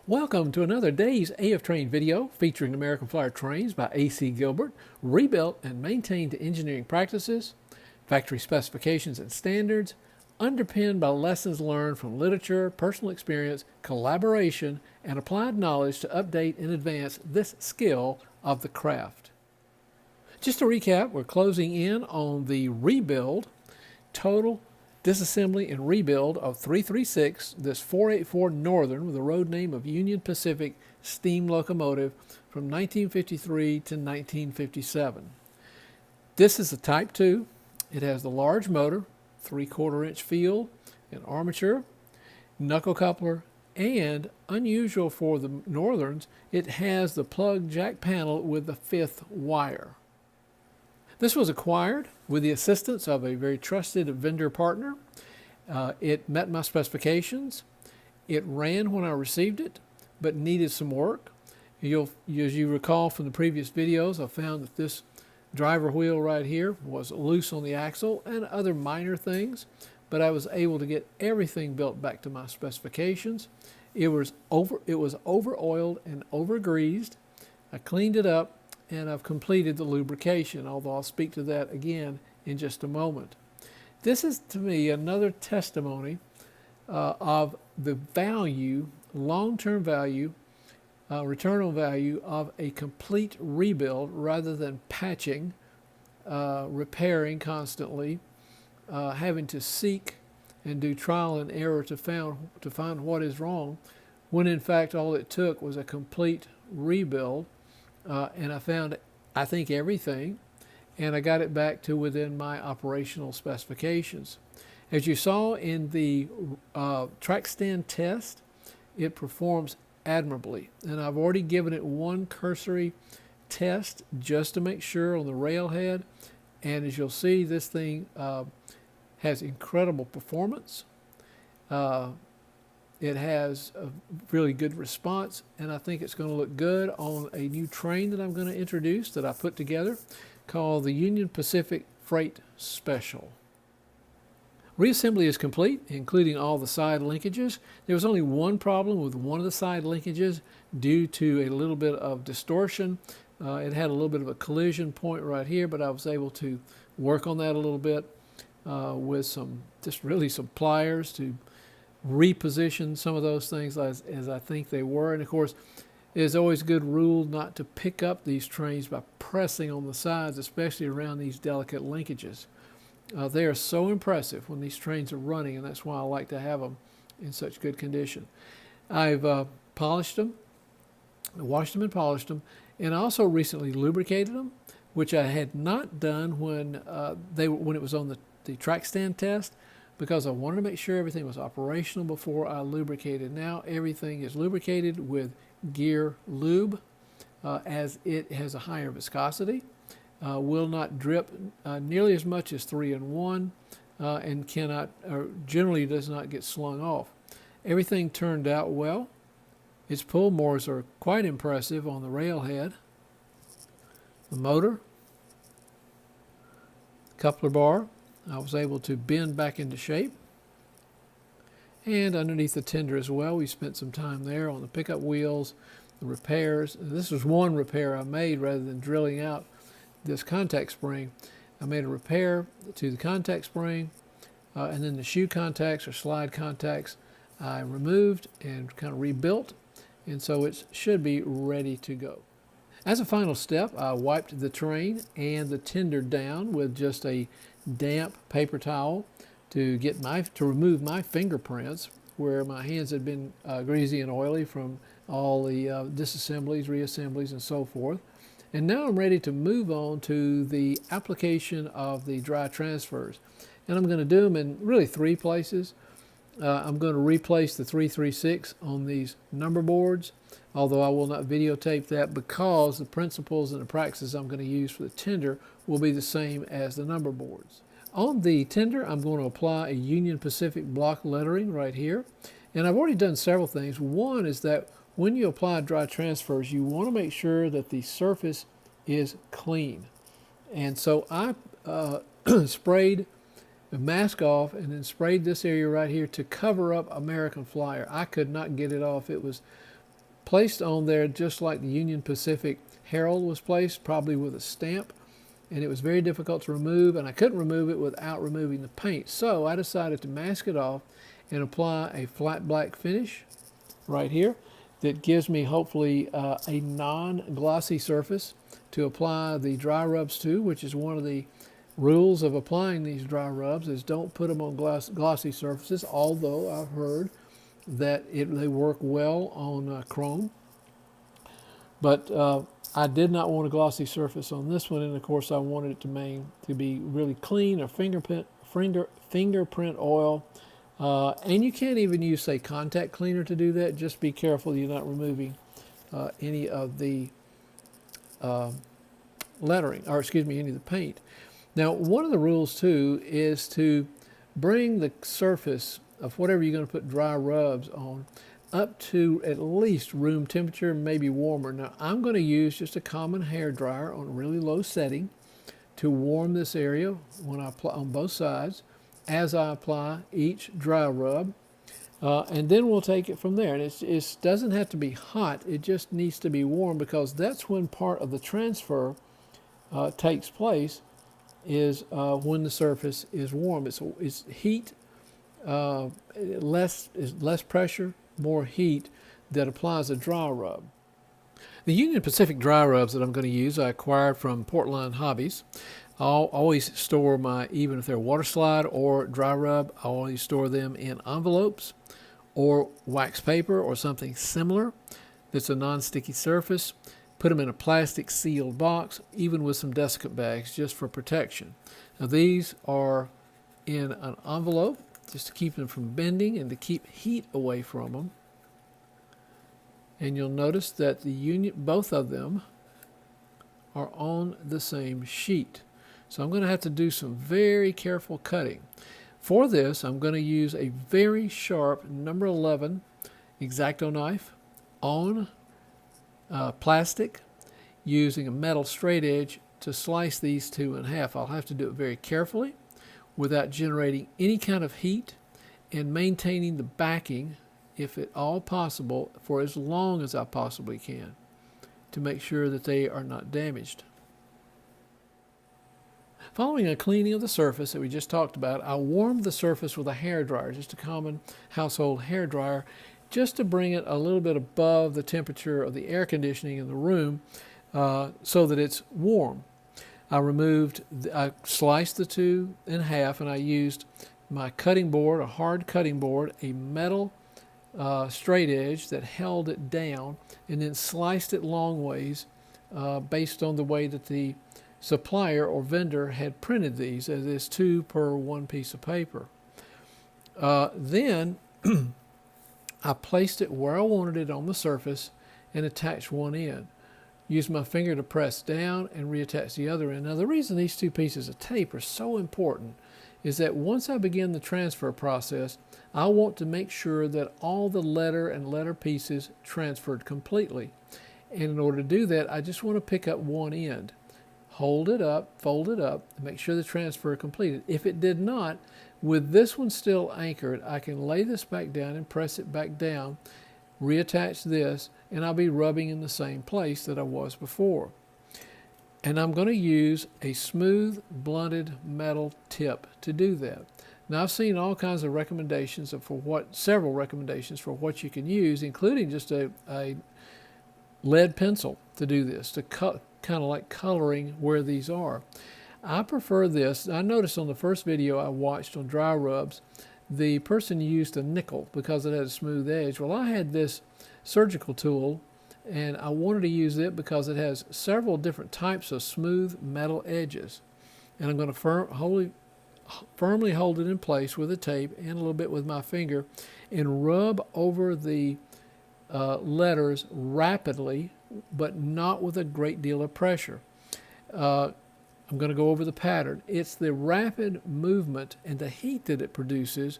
Welcome to another Days AF Train video featuring American Flyer trains by A.C. Gilbert, rebuilt and maintained to engineering practices, factory specifications and standards, underpinned by lessons learned from literature, personal experience, collaboration, and applied knowledge to update and advance this skill of the craft. Just to recap, we're closing in on the rebuild, total disassembly and rebuild of 336, this 484 Northern with a road name of Union Pacific steam locomotive from 1953 to 1957. This is a Type 2. It has the large motor, 3/4 inch field, and armature, knuckle coupler, and unusual for the Northerns, it has the plug jack panel with the 5th wire. This was acquired with the assistance of a very trusted vendor partner. It met my specifications. It ran when I received it, but needed some work. As you recall from the previous videos, I found that this driver wheel right here was loose on the axle and other minor things, but I was able to get everything built back to my specifications. It was over-oiled and over-greased. I cleaned it up, and I've completed the lubrication, although I'll speak to that again in just a moment. This is, to me, another testimony of the value, long-term value, return on value of a complete rebuild rather than patching, repairing constantly, having to seek and do trial and error to find what is wrong, when in fact all it took was a complete rebuild. And I found, I think, everything, and I got it back to within my operational specifications. As you saw in the track stand test, it performs admirably, and I've already given it one cursory test just to make sure on the railhead, and as you'll see, this thing has incredible performance. It has a really good response, and I think it's going to look good on a new train that I'm going to introduce that I put together called the Union Pacific Freight Special. Reassembly is complete, including all the side linkages. There was only one problem with one of the side linkages due to a little bit of distortion. It had a little bit of a collision point right here, but I was able to work on that a little bit with some pliers to reposition some of those things as I think they were. And of course, it's always a good rule not to pick up these trains by pressing on the sides, especially around these delicate linkages. They are so impressive when these trains are running, and that's why I like to have them in such good condition. I've polished them, washed them and polished them, and I also recently lubricated them, which I had not done when it was on the track stand test, because I wanted to make sure everything was operational before I lubricated. Now everything is lubricated with Gear Lube, as it has a higher viscosity, will not drip nearly as much as 3-in-1, and generally does not get slung off. Everything turned out well. Its pull mores are quite impressive on the railhead. The motor, coupler bar, I was able to bend back into shape. And underneath the tender as well, we spent some time there on the pickup wheels, the repairs. This was one repair I made rather than drilling out this contact spring. I made a repair to the contact spring, and then the shoe contacts or slide contacts I removed and kind of rebuilt, and so it should be ready to go. As a final step, I wiped the train and the tender down with just a damp paper towel to remove my fingerprints where my hands had been greasy and oily from all the disassemblies, reassemblies, and so forth. And now I'm ready to move on to the application of the dry transfers. And I'm going to do them in really 3 places. I'm going to replace the 336 on these number boards, although I will not videotape that because the principles and the practices I'm going to use for the tender will be the same as the number boards. On the tender, I'm going to apply a Union Pacific block lettering right here. And I've already done several things. One is that when you apply dry transfers, you want to make sure that the surface is clean. And so I sprayed the mask off and then sprayed this area right here to cover up American Flyer. I could not get it off. It was placed on there just like the Union Pacific Herald was placed, probably with a stamp, and it was very difficult to remove, and I couldn't remove it without removing the paint. So I decided to mask it off and apply a flat black finish right here that gives me hopefully a non-glossy surface to apply the dry rubs to, which is one of the rules of applying these dry rubs, is don't put them on glossy surfaces, although I've heard that they work well on chrome. But I did not want a glossy surface on this one, and of course I wanted it to be really clean, or fingerprint oil. And you can't even use, say, contact cleaner to do that. Just be careful you're not removing any of the lettering, or excuse me, any of the paint. Now, one of the rules too is to bring the surface of whatever you're going to put dry rubs on up to at least room temperature, maybe warmer. Now, I'm going to use just a common hair dryer on a really low setting to warm this area when I apply on both sides as I apply each dry rub. And then we'll take it from there. And it doesn't have to be hot, it just needs to be warm, because that's when part of the transfer takes place, is when the surface is warm. It's heat, less pressure, more heat that applies a dry rub. The Union Pacific dry rubs that I'm going to use I acquired from Portline Hobbies. I'll always store even if they're water slide or dry rub, I always store them in envelopes or wax paper or something similar that's a non-sticky surface. Put them in a plastic sealed box, even with some desiccant bags, just for protection. Now these are in an envelope, just to keep them from bending and to keep heat away from them. And you'll notice that both of them are on the same sheet. So I'm going to have to do some very careful cutting. For this, I'm going to use a very sharp number 11 X-Acto knife on plastic, using a metal straight edge to slice these two in half. I'll have to do it very carefully without generating any kind of heat, and maintaining the backing, if at all possible, for as long as I possibly can, to make sure that they are not damaged. Following a cleaning of the surface that we just talked about, I warmed the surface with a hair dryer, just a common household hair dryer, just to bring it a little bit above the temperature of the air conditioning in the room, so that it's warm. I sliced the two in half, and I used my cutting board, a hard cutting board, a metal straight edge that held it down, and then sliced it long ways based on the way that the supplier or vendor had printed these, as is 2 per 1 piece of paper. Then I placed it where I wanted it on the surface and attached one end. Use my finger to press down and reattach the other end. Now, the reason these two pieces of tape are so important is that once I begin the transfer process, I want to make sure that all the letter and letter pieces transferred completely. And in order to do that, I just want to pick up one end, hold it up, fold it up, and make sure the transfer completed. If it did not, with this one still anchored, I can lay this back down and press it back down, reattach this, and I'll be rubbing in the same place that I was before. And I'm going to use a smooth blunted metal tip to do that. Now, I've seen all kinds of recommendations several recommendations for what you can use, including just a lead pencil to do this, to kind of like coloring where these are. I prefer this. I noticed on the first video I watched on dry rubs, the person used a nickel because it had a smooth edge. Well, I had this surgical tool, and I wanted to use it because it has several different types of smooth metal edges. And I'm going to firmly hold it in place with a tape and a little bit with my finger, and rub over the letters rapidly, but not with a great deal of pressure. I'm going to go over the pattern. It's the rapid movement and the heat that it produces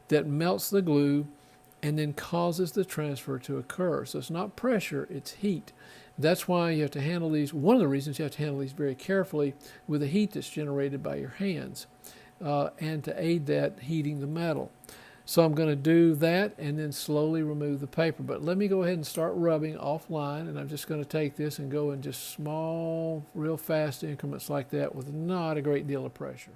that melts the glue and then causes the transfer to occur. So it's not pressure, it's heat. That's why you have to handle these. One of the reasons you have to handle these very carefully with the heat that's generated by your hands, and to aid that heating the metal. So I'm going to do that and then slowly remove the paper. But let me go ahead and start rubbing offline, and I'm just going to take this and go in just small, real fast increments like that with not a great deal of pressure.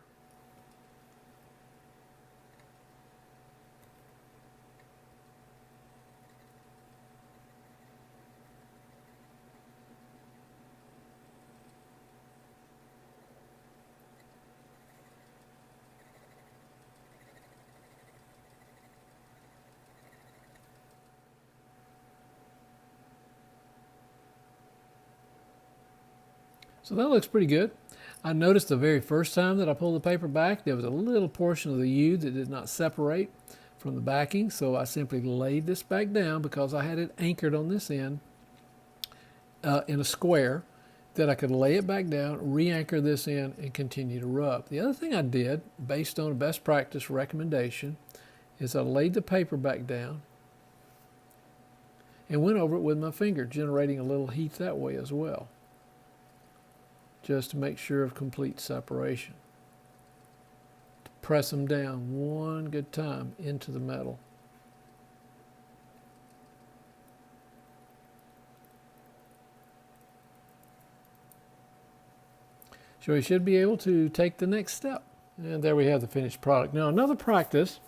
So that looks pretty good. I noticed the very first time that I pulled the paper back, there was a little portion of the U that did not separate from the backing, so I simply laid this back down because I had it anchored on this end in a square that I could lay it back down, re-anchor this in, and continue to rub. The other thing I did, based on a best practice recommendation, is I laid the paper back down and went over it with my finger, generating a little heat that way as well, just to make sure of complete separation. Press them down one good time into the metal. So we should be able to take the next step. And there we have the finished product. Now, another practice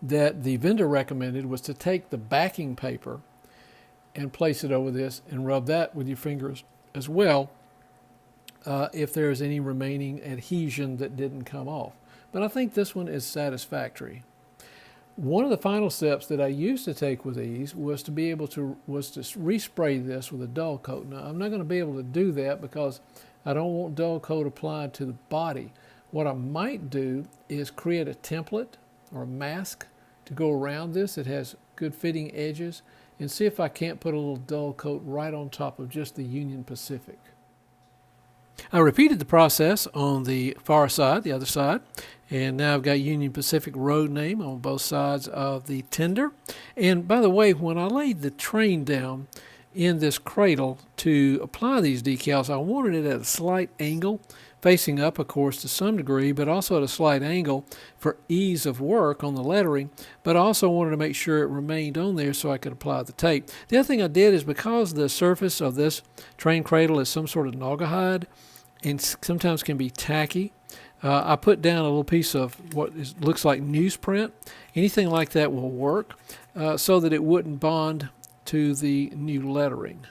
that the vendor recommended was to take the backing paper and place it over this and rub that with your fingers as well, if there's any remaining adhesion that didn't come off. But I think this one is satisfactory. One of the final steps that I used to take with these was to be able to respray this with a dull coat. Now, I'm not going to be able to do that because I don't want dull coat applied to the body. What I might do is create a template or a mask to go around this that has good fitting edges, and see if I can't put a little dull coat right on top of just the Union Pacific. I repeated the process on the far side, the other side, and now I've got Union Pacific road name on both sides of the tender. And by the way, when I laid the train down in this cradle to apply these decals, I wanted it at a slight angle, facing up, of course, to some degree, but also at a slight angle for ease of work on the lettering, but I also wanted to make sure it remained on there so I could apply the tape. The other thing I did is, because the surface of this train cradle is some sort of naugahyde and sometimes can be tacky, I put down a little piece of what looks like newsprint. Anything like that will work, so that it wouldn't bond to the new lettering.